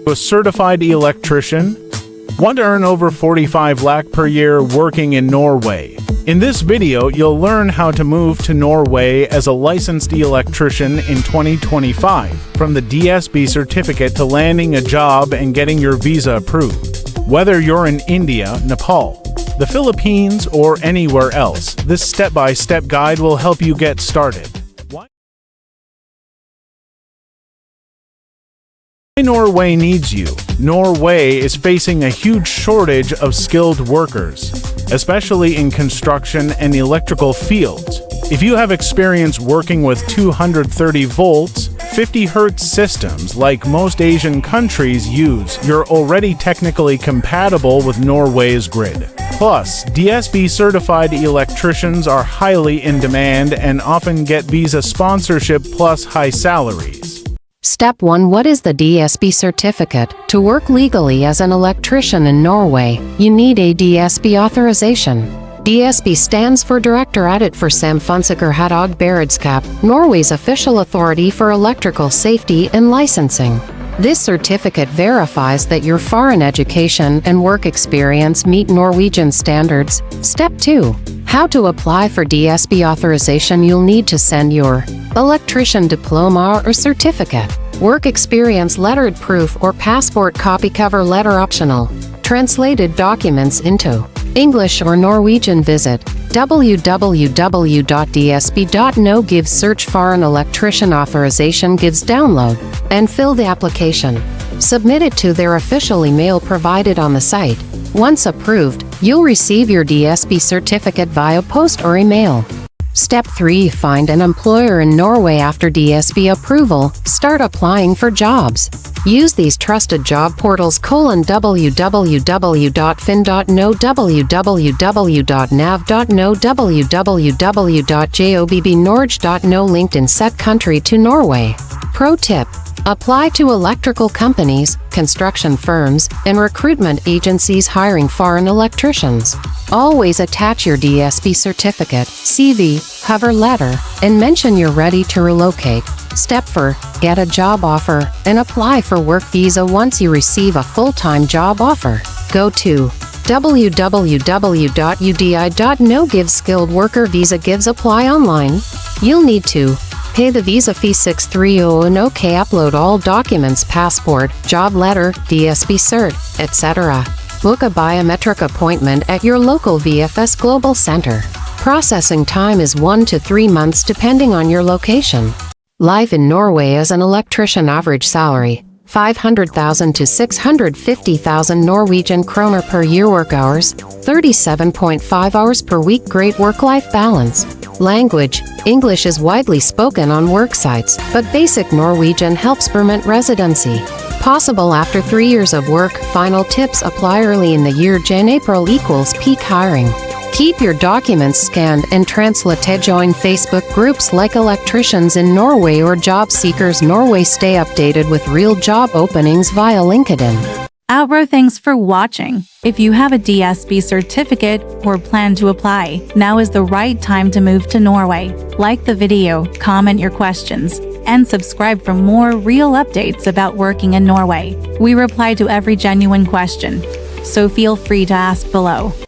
A certified electrician? Want to earn over 45 lakh per year working in Norway? In this video, you'll learn how to move to Norway as a licensed electrician in 2025, from the DSB certificate to landing a job and getting your visa approved. Whether you're in India, Nepal, the Philippines, or anywhere else, this step-by-step guide will help you get started. Why Norway needs you? Norway is facing a huge shortage of skilled workers, especially in construction and electrical fields. If you have experience working with 230 volts, 50 Hz systems like most Asian countries use, you're already technically compatible with Norway's grid. Plus, DSB certified electricians are highly in demand and often get visa sponsorship plus high salaries. Step 1. What is the DSB certificate? To work legally as an electrician in Norway, you need a DSB authorization. DSB stands for Direktoratet for Samfunnssikkerhet og Beredskap, Norway's official authority for electrical safety and licensing. This certificate verifies that your foreign education and work experience meet Norwegian standards. Step 2. How to apply for DSB authorization? You'll need to send your electrician diploma or certificate, work experience lettered proof or passport copy, cover letter optional, translated documents into English or Norwegian. Visit www.dsb.no, gives search foreign electrician authorization, gives download, and fill the application. Submit it to their official email provided on the site. Once approved, you'll receive your DSB certificate via post or email. Step 3. Find an employer in Norway. After DSB approval, start applying for jobs. Use these trusted job portals: www.fin.no, www.nav.no, www.jobbnorge.no. Linked in set country to Norway. Pro tip: apply to electrical companies, construction firms, and recruitment agencies hiring foreign electricians. Always attach your DSB certificate, CV, cover letter, and mention you're ready to relocate. Step 4. Get a job offer and apply for work visa. Once you receive a full-time job offer, go to www.udi.no, gives skilled worker visa, gives apply online. You'll need to pay the visa fee 630 and OK. Upload all documents: passport, job letter, DSB cert, etc. Book a biometric appointment at your local VFS Global Center. Processing time is 1 to 3 months depending on your location. Life in Norway as an electrician. Average salary: 500,000 to 650,000 Norwegian kroner per year. Work hours: 37.5 hours per week. Great work-life balance. Language: English is widely spoken on work sites, but basic Norwegian helps permanent residency. Possible after 3 years of work. Final tips: apply early in the year. Jan-April equals peak hiring. Keep your documents scanned and translated. Join Facebook groups like Electricians in Norway or Job Seekers Norway. Stay updated with real job openings via LinkedIn. Outro, thanks for watching. If you have a DSB certificate or plan to apply, now is the right time to move to Norway. Like the video, comment your questions, and subscribe for more real updates about working in Norway. We reply to every genuine question, so feel free to ask below.